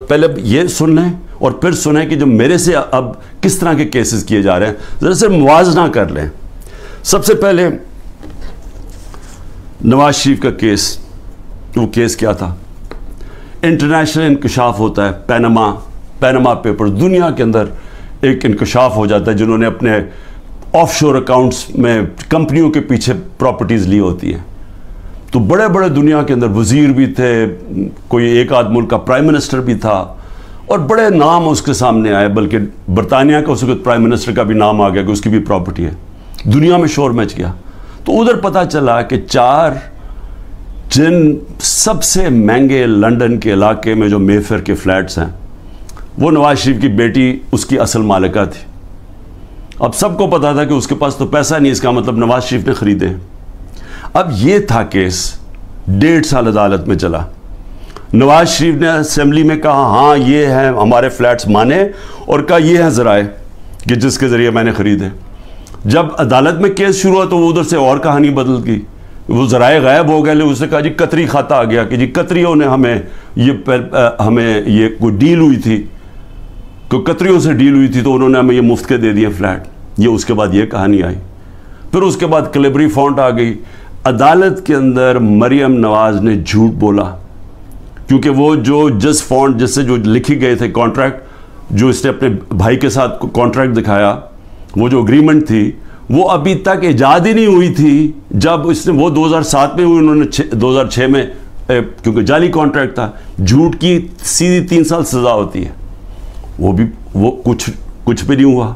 पहले ये सुन लें और फिर सुनें कि जो मेरे से अब किस तरह के केसेस किए जा रहे हैं, ज़रा से मुवाजना कर लें। सबसे पहले नवाज शरीफ का केस, वो केस क्या था? इंटरनेशनल इंकशाफ होता है, पैनामा पेपर, दुनिया के अंदर एक इंकशाफ हो जाता है जिन्होंने अपने ऑफशोर अकाउंट्स में कंपनियों के पीछे प्रॉपर्टीज़ ली होती हैं। तो बड़े बड़े दुनिया के अंदर वज़ीर भी थे, कोई एक आध मुल्क का प्राइम मिनिस्टर भी था और बड़े नाम उसके सामने आए, बल्कि बरतानिया का उस वक्त प्राइम मिनिस्टर का भी नाम आ गया कि उसकी भी प्रॉपर्टी है। दुनिया में शोर मच गया। तो उधर पता चला कि 4 जिन सबसे महंगे लंदन के इलाके में जो मेफेयर के फ्लैट्स हैं, वो नवाज शरीफ की बेटी उसकी असल मालिका थी। अब सबको पता था कि उसके पास तो पैसा नहीं, इसका मतलब नवाज शरीफ ने ख़रीदे। अब ये था केस, 1.5 साल अदालत में चला। नवाज शरीफ ने असेंबली में कहा हाँ ये हैं हमारे फ्लैट्स माने, और कहा ये हैं ज़राए कि जिसके ज़रिए मैंने ख़रीदे। जब अदालत में केस शुरू हुआ तो उधर से और कहानी बदल गई, वो ज़राए गायब हो गए। उसने कहा जी कतरी खाता आ गया कि जी कतरियों ने हमें ये कोई डील हुई थी, तो कतरियों से डील हुई थी तो उन्होंने हमें ये मुफ्त के दे दिए फ्लैट। ये उसके बाद ये कहानी आई। फिर उसके बाद क्लेबरी फॉन्ट आ गई। अदालत के अंदर मरियम नवाज ने झूठ बोला, क्योंकि वो जो जस फॉन्ट जिससे जो लिखी गए थे कॉन्ट्रैक्ट, जो इसने अपने भाई के साथ कॉन्ट्रैक्ट दिखाया, वो जो एग्रीमेंट थी वो अभी तक ईजाद ही नहीं हुई थी। जब इसने वो 2007 में हुई, उन्होंने 2006 में, क्योंकि जाली कॉन्ट्रैक्ट था। झूठ की सीधी 3 साल सज़ा होती है, वो कुछ भी नहीं हुआ।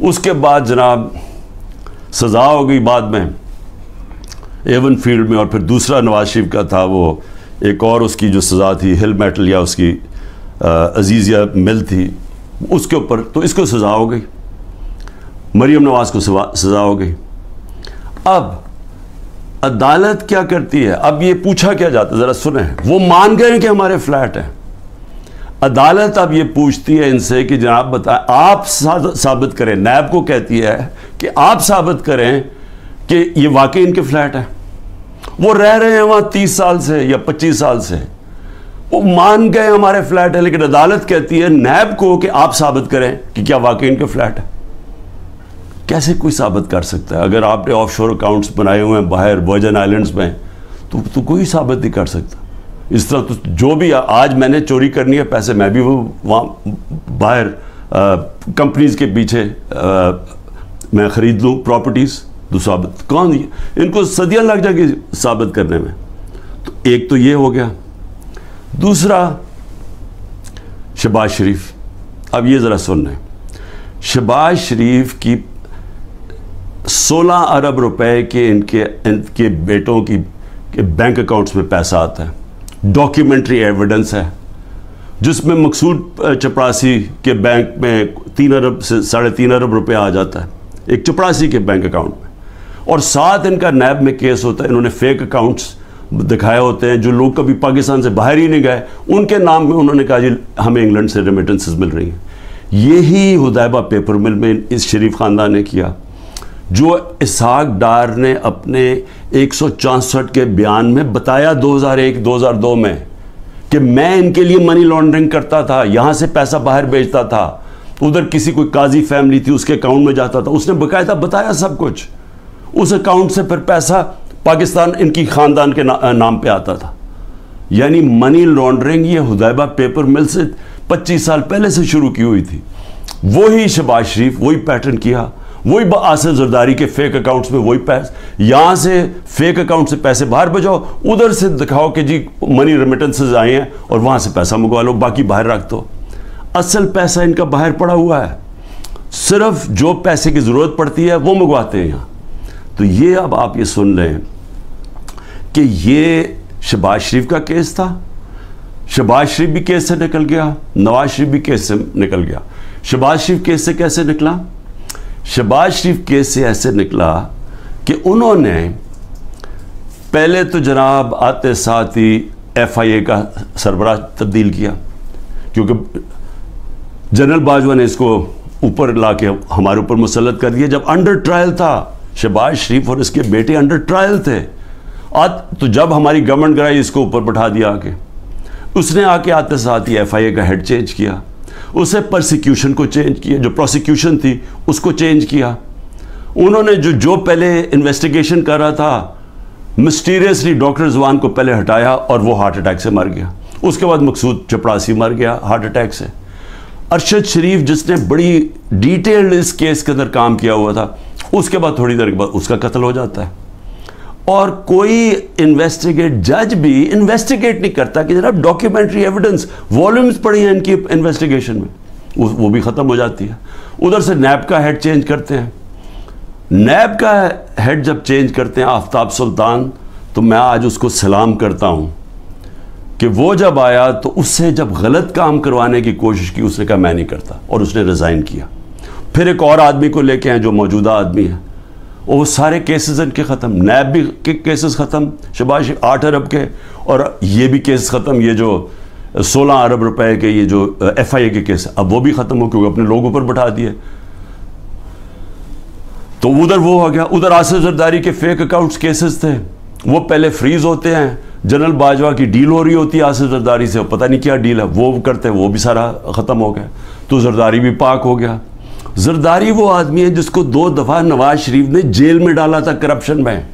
उसके बाद जनाब सज़ा हो गई बाद में एवन फील्ड में, और फिर दूसरा नवाज शरीफ का था, वो एक और उसकी जो सज़ा थी हिल मेटल या उसकी अजीज़िया मिल थी, उसके ऊपर तो इसको सज़ा हो गई, मरियम नवाज को सज़ा हो गई। अब अदालत क्या करती है? अब ये पूछा क्या जाता है, ज़रा सुने। वो मान गए कि हमारे फ्लैट हैं। अदालत अब ये पूछती है इनसे कि जनाब बताएं, आप साबित करें, नैब को कहती है कि आप साबित करें कि ये वाकई इनके फ्लैट हैं। वो रह रहे हैं वहाँ 30 साल से या 25 साल से, वो मान गए हमारे फ्लैट है, लेकिन अदालत कहती है नैब को कि आप साबित करें कि क्या वाकई इनके फ्लैट है। कैसे कोई साबित कर सकता है? अगर आपने ऑफशोर अकाउंट्स बनाए हुए हैं बाहर वर्जिन आइलैंड्स में, तो कोई साबित नहीं कर सकता। इस तरह तो जो भी आज मैंने चोरी करनी है पैसे, मैं भी वो वहाँ बाहर कंपनीज के पीछे मैं ख़रीद लूँ प्रॉपर्टीज़, तो साबित कौन, इनको सदियाँ लग जाएगी साबित करने में। तो एक तो ये हो गया। दूसरा शहबाज शरीफ। अब ये ज़रा सुन लें, शहबाज शरीफ की 16 अरब रुपए के इनके बेटों के बैंक अकाउंट्स में पैसा आता है। डॉक्यूमेंट्री एविडेंस है जिसमें मकसूद चपरासी के बैंक में 3 अरब से 3.5 अरब रुपए आ जाता है एक चपरासी के बैंक अकाउंट में, और साथ इनका नैब में केस होता है। इन्होंने फेक अकाउंट्स दिखाए होते हैं, जो लोग कभी पाकिस्तान से बाहर ही नहीं गए, उनके नाम में उन्होंने कहा जी हमें इंग्लैंड से रेमिटेंसेस मिल रही हैं। यही हुदैबा पेपर मिल में इस शरीफ ख़ानदान ने किया, जो इसहाक डार ने अपने 164 के बयान में बताया 2001-2002 में कि मैं इनके लिए मनी लॉन्ड्रिंग करता था, यहाँ से पैसा बाहर भेजता था, उधर किसी कोई काजी फैमिली थी उसके अकाउंट में जाता था। उसने बाकायदा बताया सब कुछ। उस अकाउंट से फिर पैसा पाकिस्तान इनकी ख़ानदान के नाम पे आता था। यानी मनी लॉन्ड्रिंग ये हुदैबा पेपर मिल से 25 साल पहले से शुरू की हुई थी। वही शहबाज शरीफ वही पैटर्न किया, वही आसिफ जरदारी के फेक अकाउंट्स में वही पैसे, यहाँ से फेक अकाउंट से पैसे बाहर भेजाओ, उधर से दिखाओ कि जी मनी रेमिटेंसेस आए हैं और वहाँ से पैसा मंगवा लो, बाकी बाहर रख दो। असल पैसा इनका बाहर पड़ा हुआ है, सिर्फ जो पैसे की ज़रूरत पड़ती है वो मंगवाते हैं यहाँ। तो ये अब आप ये सुन लें कि ये शहबाज शरीफ का केस था। शहबाज शरीफ भी केस से निकल गया, नवाज शरीफ भी केस से निकल गया। शहबाज शरीफ केस से कैसे निकला? शहबाज शरीफ केस से ऐसे निकला कि उन्होंने पहले तो जनाब आते साथ ही FIA का सरबराह तब्दील किया, क्योंकि जनरल बाजवा ने इसको ऊपर ला के हमारे ऊपर मुसल्लत कर दिया। जब अंडर ट्रायल था, शहबाज शरीफ और इसके बेटे अंडर ट्रायल थे, तो जब हमारी गवर्नमेंट कराई इसको ऊपर बैठा दिया आके। उसने आके आते साथ ही FIA का हेड चेंज किया, उसे प्रोसिक्यूशन को चेंज किया, जो प्रोसिक्यूशन थी उसको चेंज किया। उन्होंने जो पहले इन्वेस्टिगेशन कर रहा था, मिस्टीरियसली डॉक्टर रिजवान को पहले हटाया और वो हार्ट अटैक से मर गया। उसके बाद मकसूद चपड़ासी मर गया हार्ट अटैक से। अरशद शरीफ जिसने बड़ी डिटेल्ड इस केस के अंदर काम किया हुआ था, उसके बाद थोड़ी देर के बाद उसका कत्ल हो जाता है। और कोई जज भी इन्वेस्टिगेट नहीं करता कि जनाब डॉक्यूमेंट्री एविडेंस वॉल्यूम्स पड़ी हैं इनकी इन्वेस्टिगेशन में, वो भी ख़त्म हो जाती है। उधर से नैब का हेड चेंज करते हैं। नैब का हेड जब चेंज करते हैं आफ्ताब सुल्तान, तो मैं आज उसको सलाम करता हूँ कि वो जब आया तो उससे जब गलत काम करवाने की कोशिश की, उसने कहा मैं नहीं करता, और उसने रिज़ाइन किया। फिर एक और आदमी को लेके आए जो मौजूदा आदमी है, और वो सारे केसेस इनके ख़त्म, नैब भी के केसेस ख़त्म, शहबाज 8 अरब के, और ये भी केस ख़त्म, ये जो 16 अरब रुपए के ये जो FIA के केस, अब वो भी ख़त्म हो क्योंकि अपने लोगों पर बैठा दिए। तो उधर वो हो गया। उधर आसिफ जरदारी के फेक अकाउंट्स केसेस थे, वो पहले फ्रीज होते हैं। जनरल बाजवा की डील हो रही होती है आसिफ जरदारी से, पता नहीं क्या डील है, वो करते हैं, वो भी सारा ख़त्म हो गया। तो जरदारी भी पाक हो गया। जरदारी वो आदमी है जिसको 2 दफ़ा नवाज शरीफ ने जेल में डाला था करप्शन में,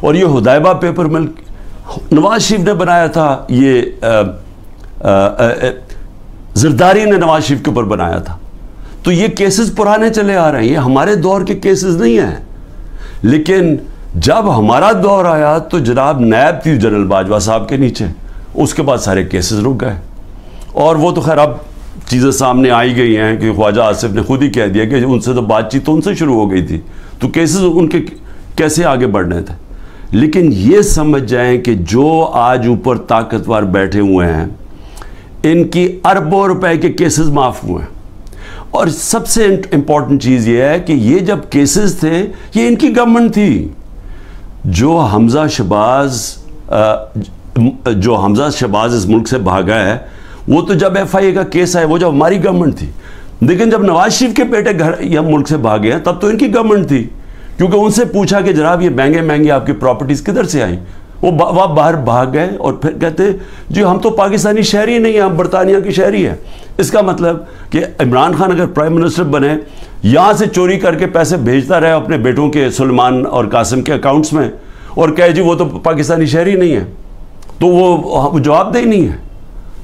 और ये हुदैबा पेपर मिल नवाज शरीफ ने बनाया था, ये जरदारी ने नवाज शरीफ के ऊपर बनाया था। तो ये केसेस पुराने चले आ रहे हैं, ये हमारे दौर के केसेस नहीं हैं। लेकिन जब हमारा दौर आया तो जनाब नैब थी जनरल बाजवा साहब के नीचे, उसके बाद सारे केसेस रुक गए। और वो तो खैर अब चीज़ें सामने आई गई हैं कि ख्वाजा आसिफ ने खुद ही कह दिया कि उनसे तो बातचीत तो उनसे शुरू हो गई थी, तो केसेस उनके कैसे आगे बढ़ने थे। लेकिन ये समझ जाएं कि जो आज ऊपर ताकतवर बैठे हुए हैं, इनकी अरबों रुपए के केसेस माफ़ हुए हैं। और सबसे इम्पॉर्टेंट चीज़ ये है कि ये जब केसेस थे, ये इनकी गवर्नमेंट थी। जो हमजा शहबाज इस मुल्क से भागा है, वो तो जब FIA का केस आया, वो जब हमारी गवर्नमेंट थी। लेकिन जब नवाज शरीफ के बेटे घर या मुल्क से भागे हैं, तब तो इनकी गवर्नमेंट थी, क्योंकि उनसे पूछा कि जनाब ये महंगे महंगे आपकी प्रॉपर्टीज़ किधर से आई, वो बाहर भाग गए। और फिर कहते जी हम तो पाकिस्तानी शहरी नहीं हैं, हम बरतानिया की शहरी हैं। इसका मतलब कि इमरान खान अगर प्राइम मिनिस्टर बने, यहाँ से चोरी करके पैसे भेजता रहे अपने बेटों के सुलेमान और कासिम के अकाउंट्स में, और कहे जी वो तो पाकिस्तानी शहरी नहीं है, तो वो जवाबदेही नहीं है।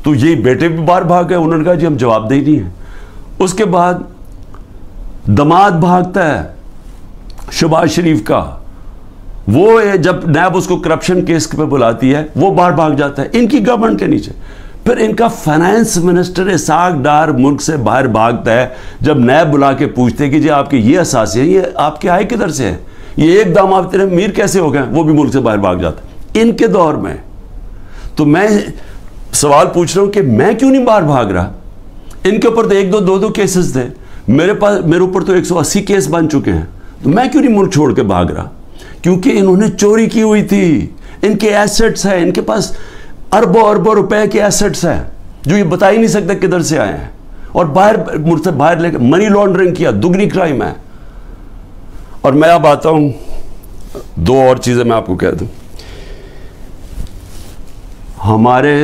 तो ये बेटे भी बाहर भाग गए, उन्होंने कहा जी हम जवाबदेही नहीं है। उसके बाद दमाद भागता है शहबाज शरीफ का, वो जब नैब उसको करप्शन केस पे बुलाती है, वो बाहर भाग जाता है इनकी गवर्नमेंट के नीचे। फिर इनका फाइनेंस मिनिस्टर इसाक डार मुल्क से बाहर भागता है जब नैब बुला के पूछते हैं कि जी आपके ये असासे हैं, ये आपके आए किधर से हैं, ये एकदम आप तेरे अमीर कैसे हो गए, वो भी मुल्क से बाहर भाग जाता है इनके दौर में। तो मैं सवाल पूछ रहा हूँ कि मैं क्यों नहीं बाहर भाग रहा। इनके ऊपर तो 1-2 केसेस थे, मेरे ऊपर तो 180 केस बन चुके हैं, तो मैं क्यों नहीं मुल्क छोड़ के भाग रहा। क्योंकि इन्होंने चोरी की हुई थी, इनके एसेट्स हैं, इनके पास अरबों रुपए के एसेट्स हैं जो ये बता ही नहीं सकते किधर से आए हैं, और बाहर मुल्क से बाहर लेकर मनी लॉन्ड्रिंग किया, दुगनी क्राइम है। और मैं अब आता हूं, 2 और चीजें मैं आपको कह दूं। हमारे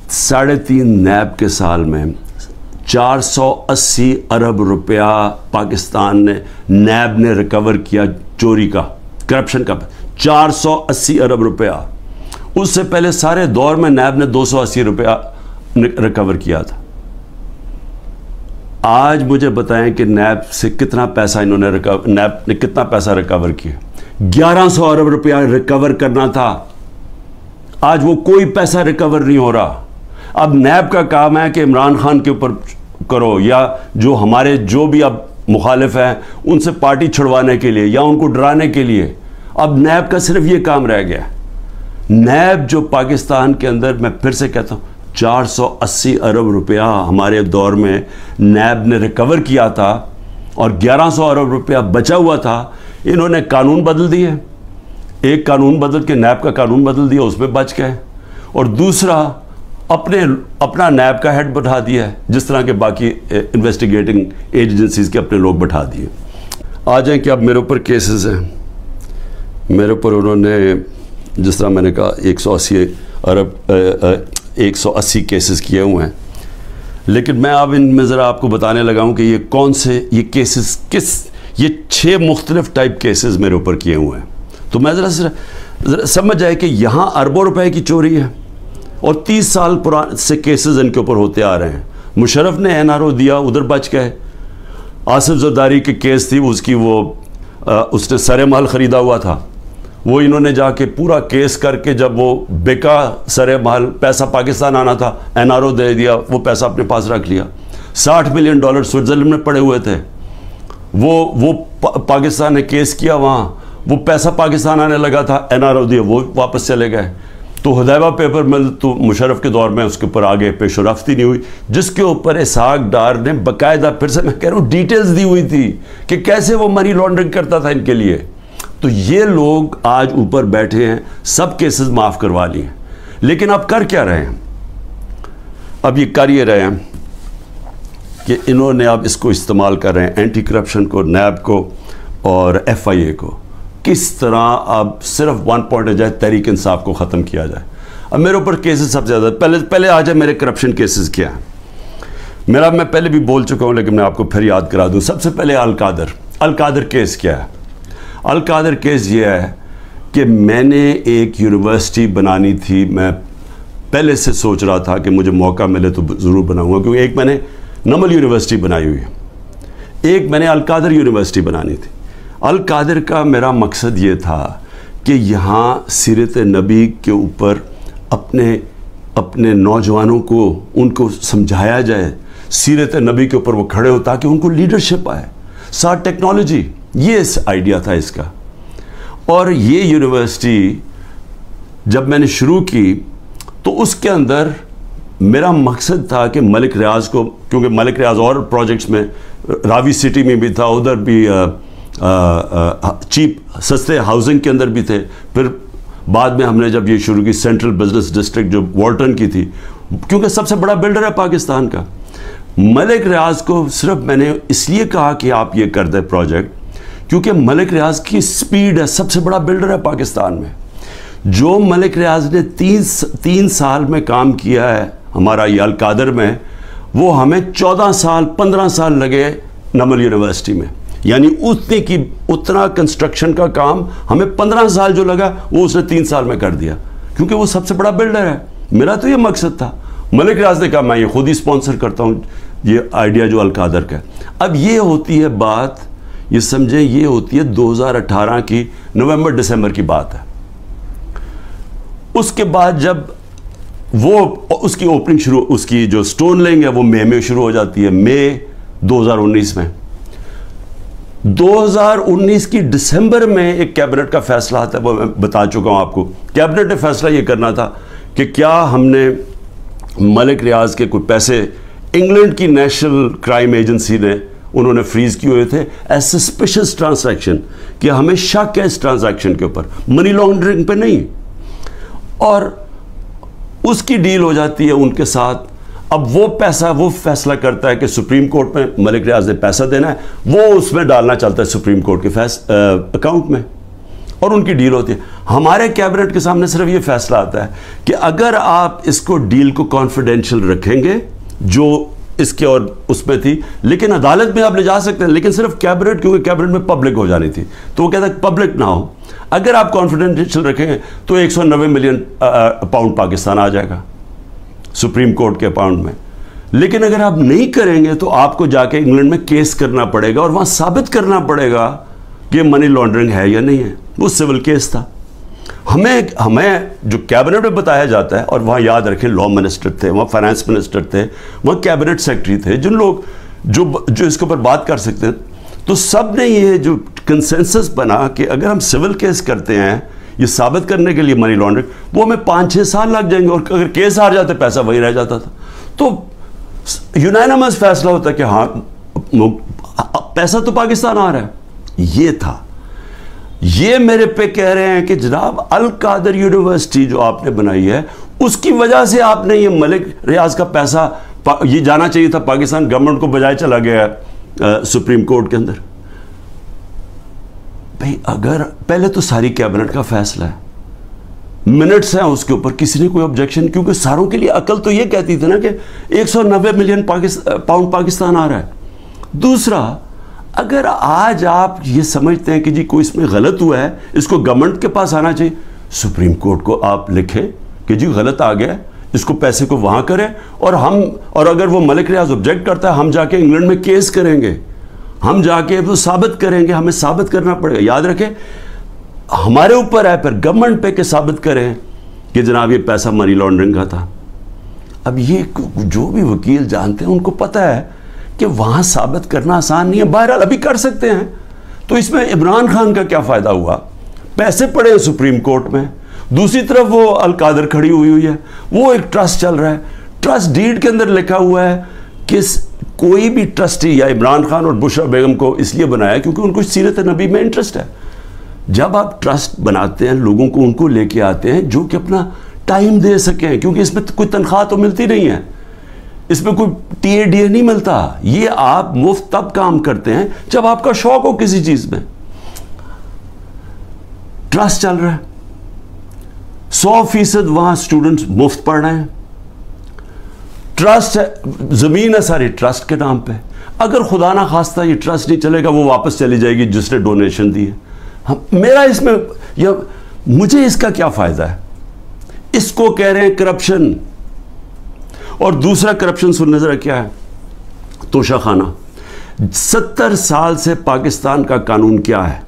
3.5 नैब के साल में 480 अरब रुपया पाकिस्तान ने नैब ने रिकवर किया चोरी का, करप्शन का, 480 अरब रुपया। उससे पहले सारे दौर में नैब ने 280 रुपया रिकवर किया था। आज मुझे बताएं कि नैब से कितना पैसा नैब ने कितना पैसा रिकवर किया। 1100 अरब रुपया रिकवर करना था, आज वो कोई पैसा रिकवर नहीं हो रहा। अब नैब का काम है कि इमरान खान के ऊपर करो, या जो हमारे जो भी अब मुखालिफ हैं उनसे पार्टी छुड़वाने के लिए या उनको डराने के लिए। अब नैब का सिर्फ ये काम रह गया। नैब जो पाकिस्तान के अंदर, मैं फिर से कहता हूँ, 480 अरब रुपया हमारे दौर में नैब ने रिकवर किया था, और 1100 अरब रुपया बचा हुआ था। इन्होंने कानून बदल दिए, एक कानून बदल के नैब का कानून बदल दिया, उसमें बच गए, और दूसरा अपना नैब का हेड बैठा दिया है, जिस तरह के बाकी इन्वेस्टिगेटिंग एजेंसीज के अपने लोग बैठा दिए। आ जाए कि अब मेरे ऊपर केसेस हैं, मेरे ऊपर उन्होंने जिस तरह मैंने कहा 180 अरब 180 केसेस किए हुए हैं, लेकिन मैं अब इनमें ज़रा आपको बताने लगा हूँ कि ये कौन से ये केसेस ये 6 मुख्तलिफ टाइप केसेस मेरे ऊपर किए हुए हैं। तो मैं ज़रा समझ जाए कि यहाँ अरबों रुपए की चोरी है और 30 साल पुराने से केसेस इनके ऊपर होते आ रहे हैं। मुशर्रफ ने NRO दिया, उधर बच गए। आसिफ जरदारी की केस थी, उसकी उसने सरे माल ख़रीदा हुआ था, वो इन्होंने जाके पूरा केस करके जब वो बेका सरे माल, पैसा पाकिस्तान आना था, NRO दे दिया, वो पैसा अपने पास रख लिया। $60 मिलियन स्विट्ज़रलैंड में पड़े हुए थे, वो पाकिस्तान ने केस किया, वहाँ वो पैसा पाकिस्तान आने लगा था, NRO दिया, वो वापस चले गए। तो हुदैबा पेपर मिल तो मुशर्रफ के दौर में उसके ऊपर आगे पेशरफ्ती नहीं हुई, जिसके ऊपर इसहाक डार ने बाकायदा, फिर से मैं कह रहा हूँ, डिटेल्स दी हुई थी कि कैसे वो मनी लॉन्ड्रिंग करता था इनके लिए। तो ये लोग आज ऊपर बैठे हैं, सब केसेस माफ़ करवा लिए हैं, लेकिन अब कर क्या रहे हैं? अब ये कर ये रहे हैं कि इन्होंने अब इसको इस्तेमाल कर रहे हैं, एंटी करप्शन को, नैब को और FIA को, किस तरह अब सिर्फ 1 पॉइंट जाए, तहरीक इंसाफ को ख़त्म किया जाए। अब मेरे ऊपर केसेस सबसे ज़्यादा, पहले आ जाए मेरे करप्शन केसेस क्या हैं। मैं पहले भी बोल चुका हूँ, लेकिन मैं आपको फिर याद करा दूँ। सबसे पहले अल-कादर केस क्या है? अल-कादर केस ये है कि मैंने एक यूनिवर्सिटी बनानी थी, मैं पहले से सोच रहा था कि मुझे मौका मिले तो ज़रूर बनाऊँगा, क्योंकि एक मैंने नमल यूनिवर्सिटी बनाई हुई है, एक मैंने अल-कादर यूनिवर्सिटी बनानी थी। अल-कादर का मेरा मकसद ये था कि यहाँ सीरत नबी के ऊपर अपने नौजवानों को, उनको समझाया जाए, सीरत नबी के ऊपर वो खड़े हो ताकि उनको लीडरशिप आए, साथ टेक्नोलॉजी, ये आइडिया था इसका। और ये यूनिवर्सिटी जब मैंने शुरू की तो उसके अंदर मेरा मकसद था कि मलिक रियाज को, क्योंकि मलिक रियाज और प्रोजेक्ट्स में, रावी सिटी में भी था, उधर भी चीप सस्ते हाउसिंग के अंदर भी थे। फिर बाद में हमने जब ये शुरू की सेंट्रल बिजनेस डिस्ट्रिक्ट जो वॉल्टन की थी, क्योंकि सबसे बड़ा बिल्डर है पाकिस्तान का। मलिक रियाज को सिर्फ मैंने इसलिए कहा कि आप ये कर दें प्रोजेक्ट, क्योंकि मलिक रियाज की स्पीड है, सबसे बड़ा बिल्डर है पाकिस्तान में। जो मलिक रियाज ने 3 साल में काम किया है हमारा ये अल-कादर में, वो हमें 14 साल 15 साल लगे नमल यूनिवर्सिटी में। यानी उतना कंस्ट्रक्शन का काम हमें 15 साल जो लगा वो उसने 3 साल में कर दिया, क्योंकि वो सबसे बड़ा बिल्डर है। मेरा तो ये मकसद था। मलिक रियाज ने कहा मैं ये खुद ही स्पॉन्सर करता हूँ ये आइडिया जो अल-कादर का। अब ये होती है बात, ये समझें, ये होती है 2018 की नवंबर दिसंबर की बात है। उसके बाद जब वो उसकी ओपनिंग शुरू, उसकी जो स्टोन लेंगे वो मई में शुरू हो जाती है, मई 2019 में। 2019 की दिसंबर में एक कैबिनेट का फैसला आता है, वो मैं बता चुका हूं आपको। कैबिनेट ने फैसला ये करना था कि क्या हमने मलिक रियाज के कोई पैसे इंग्लैंड की नेशनल क्राइम एजेंसी ने उन्होंने फ्रीज किए हुए थे एज सस्पिशियस ट्रांजैक्शन, कि हमें शक है इस ट्रांजैक्शन के ऊपर, मनी लॉन्ड्रिंग पे नहीं। और उसकी डील हो जाती है उनके साथ। अब वो फैसला करता है कि सुप्रीम कोर्ट में मलिक रियाज ने पैसा देना है, वो उसमें डालना चलता है सुप्रीम कोर्ट के अकाउंट में, और उनकी डील होती है। हमारे कैबिनेट के सामने सिर्फ ये फैसला आता है कि अगर आप इसको डील को कॉन्फिडेंशियल रखेंगे, जो इसके और उसमें थी, लेकिन अदालत में आप ले जा सकते हैं, लेकिन सिर्फ कैबिनेट, क्योंकि कैबिनेट में पब्लिक हो जानी थी, तो वो कहता है पब्लिक ना हो। अगर आप कॉन्फिडेंशियल रखेंगे तो 190 मिलियन पाउंड पाकिस्तान आ जाएगा सुप्रीम कोर्ट के अकाउंट में। लेकिन अगर आप नहीं करेंगे तो आपको जाके इंग्लैंड में केस करना पड़ेगा और वहां साबित करना पड़ेगा कि मनी लॉन्ड्रिंग है या नहीं है। वो सिविल केस था। हमें जो कैबिनेट में बताया जाता है, और वहाँ याद रखें लॉ मिनिस्टर थे, वहाँ फाइनेंस मिनिस्टर थे, वहाँ कैबिनेट सेक्रेटरी थे, जिन लोग जो इसके ऊपर बात कर सकते हैं। तो सब ने ये जो कंसेंसस बना कि अगर हम सिविल केस करते हैं ये साबित करने के लिए मनी लॉन्ड्रिंग, वो हमें 5-6 साल लग जाएंगे, और अगर केस हार जाते पैसा वही रह जाता था। तो यूनानिमस फैसला होता कि हाँ पैसा तो पाकिस्तान आ रहा है। ये था। ये मेरे पे कह रहे हैं कि जनाब अल-कादर यूनिवर्सिटी जो आपने बनाई है उसकी वजह से आपने ये मलिक रियाज का पैसा ये जाना चाहिए था पाकिस्तान गवर्नमेंट को, बजाय चला गया सुप्रीम कोर्ट के अंदर। भाई अगर पहले तो सारी कैबिनेट का फैसला है, मिनट्स हैं उसके ऊपर, किसी ने कोई ऑब्जेक्शन, क्योंकि सारों के लिए अकल तो ये कहती थी ना कि 190 मिलियन पाउंड पाकिस्तान आ रहा है। दूसरा, अगर आज आप ये समझते हैं कि जी कोई इसमें गलत हुआ है, इसको गवर्नमेंट के पास आना चाहिए, सुप्रीम कोर्ट को आप लिखें कि जी गलत आ गया, इसको पैसे को वहाँ करें, और अगर वो मलिक रियाज ऑब्जेक्ट करता है, हम जाके इंग्लैंड में केस करेंगे, हम जाके वो साबित करेंगे, हमें साबित करना पड़ेगा। याद रखें, हमारे ऊपर है, फिर गवर्नमेंट पे के साबित करें कि जनाब ये पैसा मनी लॉन्ड्रिंग का था। अब ये जो भी वकील जानते हैं उनको पता है कि वहाँ साबित करना आसान नहीं है। बहरहाल अभी कर सकते हैं, तो इसमें इमरान खान का क्या फ़ायदा हुआ? पैसे पड़े सुप्रीम कोर्ट में, दूसरी तरफ वो अलकादर खड़ी हुई है, वो एक ट्रस्ट चल रहा है, ट्रस्ट डीड के अंदर लिखा हुआ है कि कोई भी ट्रस्टी, या इमरान खान और बुशरा बेगम को इसलिए बनाया क्योंकि उनको सीरत नबी में इंटरेस्ट है। जब आप ट्रस्ट बनाते हैं, लोगों को उनको लेके आते हैं जो कि अपना टाइम दे सकें, क्योंकि इसमें कोई तनख्वाह तो मिलती नहीं है, इसमें कोई टीए नहीं मिलता। ये आप मुफ्त तब काम करते हैं जब आपका शौक हो किसी चीज में। ट्रस्ट चल रहा है, 100% वहां स्टूडेंट्स मुफ्त पढ़ रहे हैं, ट्रस्ट है, जमीन है सारी ट्रस्ट के नाम पे। अगर खुदा ना खास्ता ये ट्रस्ट नहीं चलेगा, वो वापस चली जाएगी जिसने डोनेशन दी है। मेरा इसमें या मुझे इसका क्या फायदा है? इसको कह रहे हैं करप्शन। और दूसरा करप्शन सुनने जरा क्या है, तोशाखाना। 70 साल से पाकिस्तान का कानून क्या है?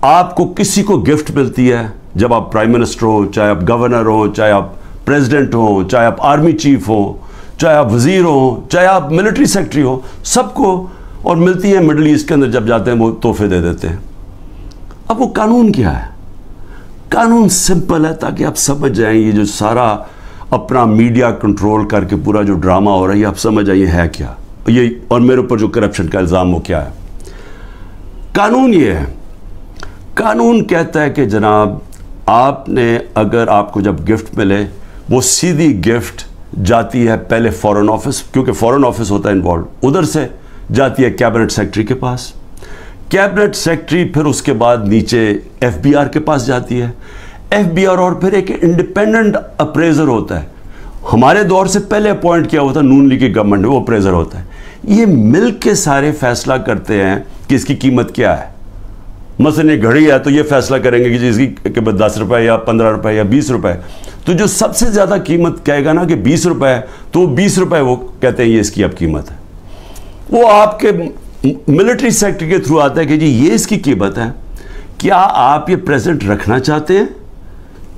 आपको किसी को गिफ्ट मिलती है जब आप प्राइम मिनिस्टर हो, चाहे आप गवर्नर हो, चाहे आप प्रेसिडेंट हो, चाहे आप आर्मी चीफ हो, चाहे आप वजीर हो, चाहे आप मिलिट्री सेक्रेटरी हो, सबको, और मिलती है मिडल ईस्ट के अंदर जब जाते हैं वो तोहफे दे देते हैं। अब वो कानून क्या है? कानून सिंपल है, ताकि आप समझ जाएं ये जो सारा अपना मीडिया कंट्रोल करके पूरा जो ड्रामा हो रहा है, आप समझ आइए है क्या ये, और मेरे ऊपर जो करप्शन का इल्ज़ाम हो क्या है। कानून ये है, कानून कहता है कि जनाब आपने, अगर आपको जब गिफ्ट मिले, वो सीधी गिफ्ट जाती है पहले फॉरेन ऑफिस, क्योंकि फॉरेन ऑफिस होता है इन्वॉल्व, उधर से जाती है कैबिनेट सेक्रेटरी के पास, कैबिनेट सेक्रेटरी फिर उसके बाद नीचे एफबीआर के पास जाती है, एफबीआर और फिर एक इंडिपेंडेंट अप्रेजर होता है, हमारे दौर से पहले अपॉइंट किया होता है नून लीग की गवर्नमेंट में, वो अप्रेजर होता है। ये मिल के सारे फैसला करते हैं कि इसकी कीमत क्या है। मसलन ये घड़ी है तो ये फैसला करेंगे कि इसकी कीमत 10 रुपए या 15 रुपए या 20 रुपए, तो जो सबसे ज़्यादा कीमत कहेगा ना कि 20 रुपए है, तो 20 रुपए वो कहते हैं ये इसकी अब कीमत है। वो आपके मिलिट्री सेक्रेटरी के थ्रू आता है कि जी ये इसकी कीमत है, क्या आप ये प्रेजेंट रखना चाहते हैं?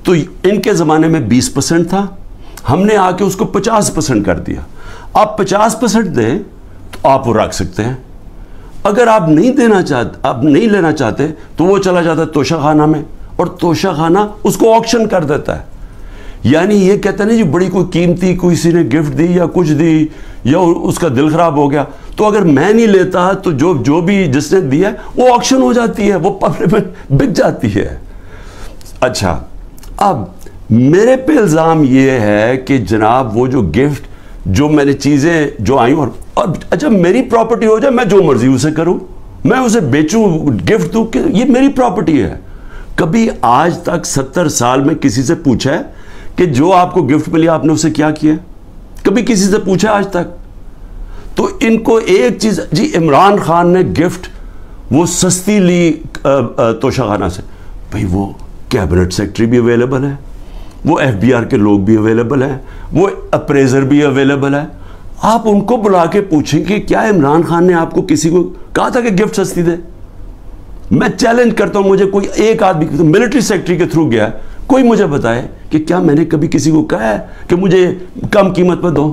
तो इनके ज़माने में 20% था, हमने आके उसको 50% कर दिया। आप 50% दें तो आप वो रख सकते हैं, अगर आप नहीं देना चाहते, आप नहीं लेना चाहते, तो वो चला जाता है तोशाखाना में, और तोशाखाना उसको ऑक्शन कर देता है। यानी ये कहते हैं ना जी बड़ी कोई कीमती किसी ने गिफ्ट दी या कुछ दी, या उसका दिल खराब हो गया, तो अगर मैं नहीं लेता तो जो भी जिसने दिया वो ऑक्शन हो जाती है, वो पब्लिक में बिक जाती है। अच्छा, अब मेरे पे इल्ज़ाम ये है कि जनाब वो जो गिफ्ट, जो मैंने चीज़ें जो आई, और अच्छा मेरी प्रॉपर्टी हो जाए, मैं जो मर्जी उसे करूं, मैं उसे बेचूं, गिफ्ट दूं, कि ये मेरी प्रॉपर्टी है। कभी आज तक 70 साल में किसी से पूछा है कि जो आपको गिफ्ट मिली आपने उसे क्या किया? कभी किसी से पूछा आज तक? तो इनको एक चीज़, जी इमरान खान ने गिफ्ट वो सस्ती ली तोशाखाना से, भाई वो कैबिनेट सेक्रेटरी भी अवेलेबल है, वो एफबीआर के लोग भी अवेलेबल हैं, वो अप्रेजर भी अवेलेबल है। आप उनको बुला के पूछें कि क्या इमरान खान ने आपको किसी को कहा था कि गिफ्ट सस्ती दे? मैं चैलेंज करता हूं, मुझे कोई एक आदमी मिलिट्री सेक्रेटरी के थ्रू गया, कोई मुझे बताए कि क्या मैंने कभी किसी को कहा है कि मुझे कम कीमत पर दो?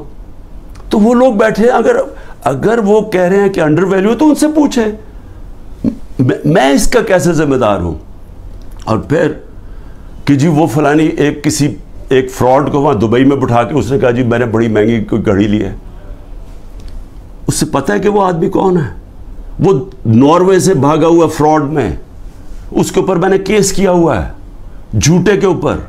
तो वो लोग बैठे, अगर वो कह रहे हैं कि अंडर वैल्यू, तो उनसे पूछें, मैं इसका कैसे जिम्मेदार हूं? और फिर कि जी वो फलानी एक फ्रॉड को वहां दुबई में बिठा के उसने कहा जी मैंने बड़ी महंगी कोई घड़ी ली है। उससे पता है कि वो आदमी कौन है? वो नॉर्वे से भागा हुआ फ्रॉड में, उसके ऊपर मैंने केस किया हुआ है झूठे के ऊपर।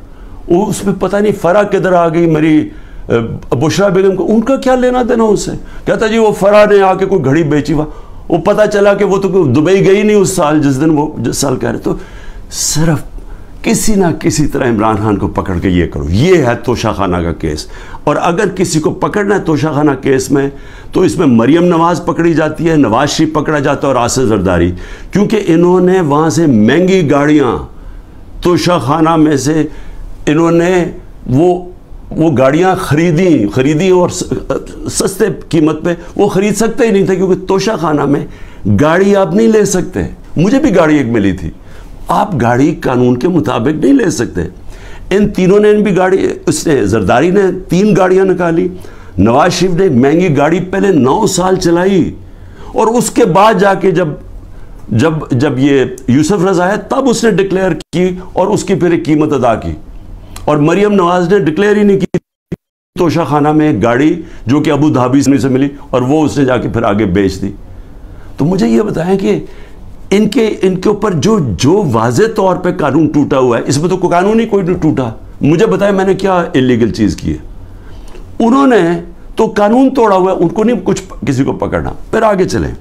वो उसमें पता नहीं फरा किधर आ गई मेरी बुशरा बेगम को, उनका क्या लेना देना उससे? कहता जी वो फरा ने आके कोई घड़ी बेची, वो पता चला कि वो तो दुबई गई नहीं उस साल, जिस दिन वो जिस साल कह रहे। तो सिर्फ किसी ना किसी तरह इमरान खान को पकड़ के ये करो। ये है तोशाखाना का केस। और अगर किसी को पकड़ना है तोशाखाना केस में, तो इसमें मरियम नवाज़ पकड़ी जाती है, नवाज शरीफ पकड़ा जाता है और आसिफ जरदारी, क्योंकि इन्होंने वहाँ से महंगी गाड़ियाँ, तोशाखाना में से इन्होंने वो गाड़ियाँ खरीदी और सस्ते कीमत पे वो ख़रीद सकते ही नहीं थे, क्योंकि तोशाखाना में गाड़ी आप नहीं ले सकते। मुझे भी गाड़ी एक मिली थी, आप गाड़ी कानून के मुताबिक नहीं ले सकते। इन तीनों ने भी गाड़ी, उसने जरदारी ने 3 गाड़ियां निकाली, नवाज शरीफ ने महंगी गाड़ी पहले 9 साल चलाई, और उसके बाद जाके जब ये यूसुफ रजा है तब उसने डिक्लेयर की और उसकी फिर एक कीमत अदा की। और मरियम नवाज ने डिक्लेयर ही नहीं की तोशाखाना में एक गाड़ी जो कि अबू धाबी से मिली, और वो उसने जाके फिर आगे बेच दी। तो मुझे ये बताएं कि इनके ऊपर जो वाज़े तौर पे कानून टूटा हुआ है, इसमें तो कानून ही कोई नहीं टूटा। मुझे बताएं मैंने क्या इलीगल चीज़ की है? उन्होंने तो कानून तोड़ा हुआ है, उनको नहीं कुछ किसी को पकड़ना। फिर आगे चलें।